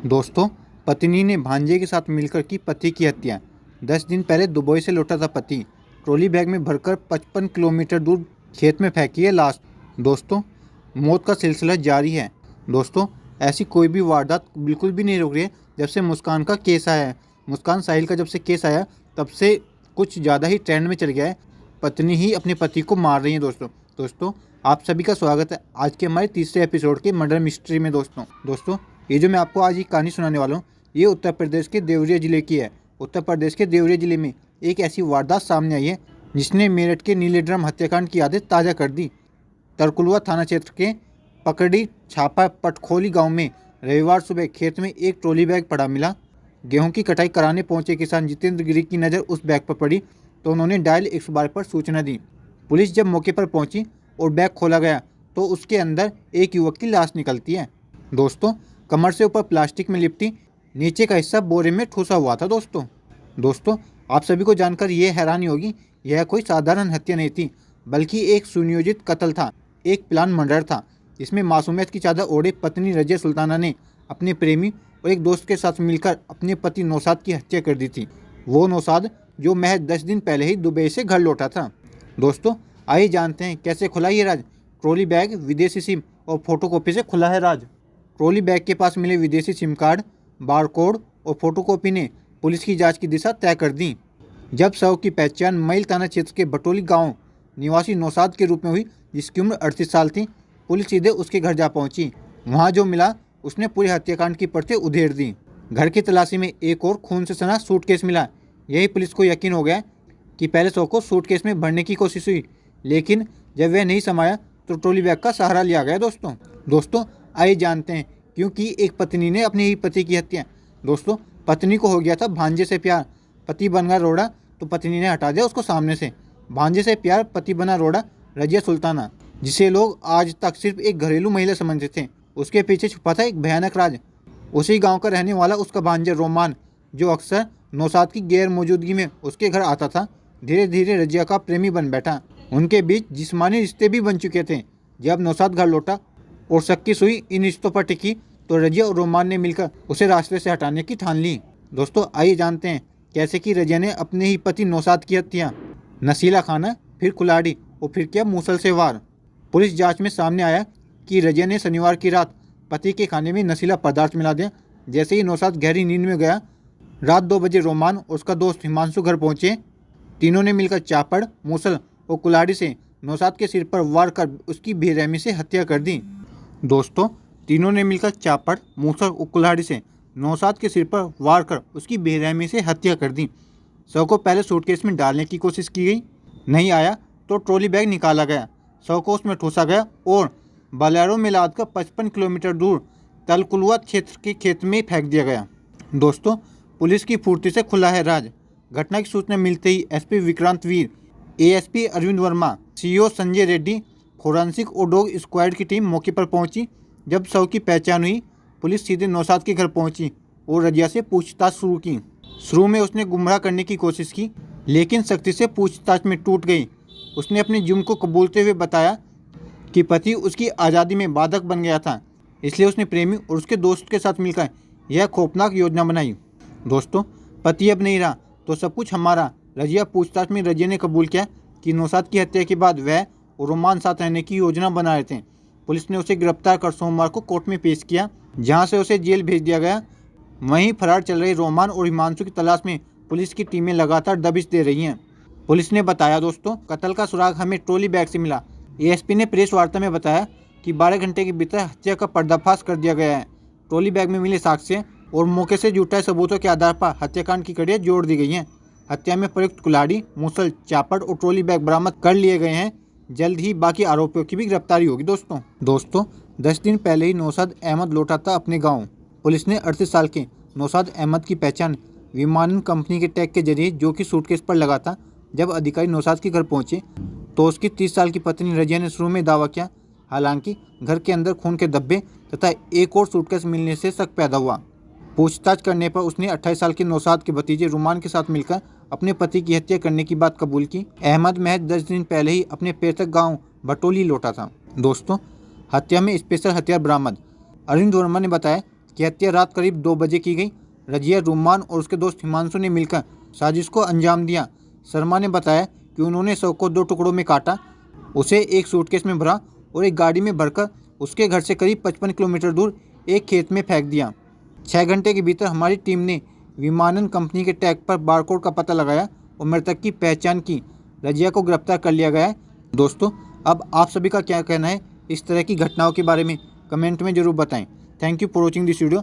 दोस्तों, पत्नी ने भांजे के साथ मिलकर की पति की हत्या। 10 दिन पहले दुबई से लौटा था पति, ट्रॉली बैग में भरकर 55 किलोमीटर दूर खेत में फेंकी है लाश। दोस्तों, मौत का सिलसिला जारी है। दोस्तों, ऐसी कोई भी वारदात बिल्कुल भी नहीं रुक रही है जब से मुस्कान का केस आया है। मुस्कान साहिल का जब से केस आया तब से कुछ ज़्यादा ही ट्रेंड में चल गया है। पत्नी ही अपने पति को मार रही है। दोस्तों, आप सभी का स्वागत है आज के हमारे तीसरे एपिसोड के मर्डर मिस्ट्री में। दोस्तों, ये जो मैं आपको आज ये कहानी सुनाने वाला हूँ, ये उत्तर प्रदेश के देवरिया ज़िले की है। उत्तर प्रदेश के देवरिया ज़िले में एक ऐसी वारदात सामने आई है जिसने मेरठ के नीले ड्रम हत्याकांड की यादें ताज़ा कर दी। तरकुलवा थाना क्षेत्र के पकड़ी छापा पटखोली गांव में रविवार सुबह खेत में एक ट्रॉली बैग पड़ा मिला। गेहूं की कटाई कराने पहुंचे किसान जितेंद्र गिरी की नज़र उस बैग पर पड़ी तो उन्होंने डायल 112 पर सूचना दी। पुलिस जब मौके पर पहुंची और बैग खोला गया तो उसके अंदर एक युवक की लाश निकलती है। दोस्तों, कमर से ऊपर प्लास्टिक में लिपटी, नीचे का हिस्सा बोरे में ठूसा हुआ था। दोस्तों, आप सभी को जानकर ये हैरानी होगी, यह कोई साधारण हत्या नहीं थी बल्कि एक सुनियोजित कत्ल था, एक प्लान मर्डर था जिसमें मासूमियत की चादर ओढ़े पत्नी रजिया सुल्ताना ने अपने प्रेमी और एक दोस्त के साथ मिलकर अपने पति नौशाद की हत्या कर दी थी। वो नौशाद जो महज 10 दिन पहले ही दुबई से घर लौटा था। दोस्तों, आइए जानते हैं कैसे खुला ये राज। ट्रॉली बैग, विदेशी सिम और फोटोकॉपी से खुला है राज। ट्रॉली बैग के पास मिले विदेशी सिम कार्ड, बारकोड और फोटोकॉपी ने पुलिस की जांच की दिशा तय कर दी। जब शव की पहचान मईल थाना क्षेत्र के बटोली गांव निवासी नौशाद के रूप में हुई, जिसकी उम्र 38 साल थी, पुलिस सीधे उसके घर जा पहुंची। वहां जो मिला उसने पूरे हत्याकांड की परतें उधेड़ दी। घर की तलाशी में एक और खून से सना सूटकेस मिला। यही पुलिस को यकीन हो गया कि पहले शव को सूटकेस में भरने की कोशिश हुई, लेकिन जब वह नहीं समाया तो ट्रॉली बैग का सहारा लिया गया। दोस्तों, आइए जानते हैं क्योंकि एक पत्नी ने अपने ही पति की हत्या। दोस्तों, पत्नी को हो गया था भांजे से प्यार, पति बन गया रोड़ा तो पत्नी ने हटा दिया उसको सामने से। भांजे से प्यार, पति बना रोड़ा रजिया सुल्ताना, जिसे लोग आज तक सिर्फ एक घरेलू महिला समझते थे, उसके पीछे छुपा था एक भयानक राज। उसी गांव का रहने वाला उसका भांजा रोमान, जो अक्सर नौशाद की गैर मौजूदगी में उसके घर आता था, धीरे धीरे रजिया का प्रेमी बन बैठा। उनके बीच जिस्मानी रिश्ते भी बन चुके थे। जब नौशाद घर लौटा और शक की सुई इन रिश्तों पर टिकी तो रजिया और रोमान ने मिलकर उसे रास्ते से हटाने की ठान ली। दोस्तों, आइए जानते हैं कैसे कि रजिया ने अपने ही पति नौशाद की हत्या। नशीला खाना, फिर कुल्हाड़ी और फिर किया मूसल से वार। पुलिस जांच में सामने आया कि रजिया ने शनिवार की रात पति के खाने में नशीला पदार्थ मिला दिया। जैसे ही नौशाद गहरी नींद में गया, रात 2 बजे रोमान और उसका दोस्त हिमांशु घर पहुंचे। तीनों ने मिलकर चापड़, मूसल और कुल्हाड़ी से नौशाद के सिर पर वार कर उसकी बेरहमी से हत्या कर दी। दोस्तों, तीनों ने मिलकर चापड़, मूसल और कुल्हाड़ी से नौशाद के सिर पर वार कर उसकी बेरहमी से हत्या कर दी। शव को पहले सूटकेस में डालने की कोशिश की गई, नहीं आया तो ट्रॉली बैग निकाला गया, शव को उसमें ठूसा गया और बलेरो में लादकर 55 किलोमीटर दूर तलकुलवा क्षेत्र के खेत में फेंक दिया गया। दोस्तों, पुलिस की फुर्ती से खुला है राज। घटना की सूचना मिलते ही SP Vikrant Veer, ASP Arvind Verma, CO Sanjay Reddy, forensic और डॉग स्क्वाड की टीम मौके पर पहुंची। जब शव की पहचान हुई, पुलिस सीधे नौशाद के घर पहुंची और रजिया से पूछताछ शुरू की। शुरू में उसने गुमराह करने की कोशिश की, लेकिन सख्ती से पूछताछ में टूट गई। उसने अपने जुर्म को कबूलते हुए बताया कि पति उसकी आज़ादी में बाधक बन गया था, इसलिए उसने प्रेमी और उसके दोस्त के साथ मिलकर यह खौफनाक योजना बनाई। दोस्तों, पति अब नहीं रहा तो सब कुछ हमारा। रजिया पूछताछ में रजिया ने कबूल किया कि नौशाद की हत्या के बाद वह और रोमान साथ रहने की योजना बना रहे थे। पुलिस ने उसे गिरफ्तार कर सोमवार को कोर्ट में पेश किया, जहां से उसे जेल भेज दिया गया। वहीं फरार चल रहे रोमान और हिमांशु की तलाश में पुलिस की टीमें लगातार दबिश दे रही हैं। पुलिस ने बताया, दोस्तों, कत्ल का सुराग हमें ट्रॉली बैग से मिला। एएसपी ने प्रेस वार्ता में बताया कि 12 घंटे के भीतर हत्या का पर्दाफाश कर दिया गया है। ट्रॉली बैग में मिले साक्ष्य और मौके से जुटाए सबूतों के आधार पर हत्याकांड की कड़ियाँ जोड़ दी गई हैं। हत्या में प्रयुक्त कुल्हाड़ी, मूसल, चापड़ और ट्रॉली बैग बरामद कर लिए गए हैं। जल्द ही बाकी आरोपियों की भी गिरफ्तारी होगी। दोस्तों, 10 दिन पहले ही नौशाद अहमद लौटा था अपने गाँव। पुलिस ने 38 साल के नौशाद अहमद की पहचान विमानन कंपनी के टैग के जरिए, जो कि सूटकेस पर लगा था। जब अधिकारी नौशाद के घर पहुंचे तो उसकी 30 साल की पत्नी रजिया ने शुरू में दावा किया, हालांकि घर के अंदर खून के धब्बे तथा एक और सूटकेस मिलने से शक पैदा हुआ। पूछताछ करने पर उसने 28 साल के नौशाद के भतीजे रुमान के साथ मिलकर अपने पति की हत्या करने की बात कबूल की। अहमद महज 10 दिन पहले ही अपने पैतृक गांव बटोली लौटा था। दोस्तों, हत्या में स्पेशल हथियार बरामद। अरविंद वर्मा ने बताया की हत्या रात करीब 2 बजे की गई। रजिया, रुमान और उसके दोस्त हिमांशु ने मिलकर साजिश को अंजाम दिया। शर्मा ने बताया कि उन्होंने शव को 2 टुकड़ों में काटा, उसे एक सूटकेस में भरा और एक गाड़ी में भरकर उसके घर से करीब 55 किलोमीटर दूर एक खेत में फेंक दिया। 6 घंटे के भीतर हमारी टीम ने विमानन कंपनी के टैग पर बारकोड का पता लगाया और मृतक की पहचान की। रजिया को गिरफ्तार कर लिया गया है। दोस्तों, अब आप सभी का क्या कहना है इस तरह की घटनाओं के बारे में कमेंट में ज़रूर बताएं। Thank you for watching this video.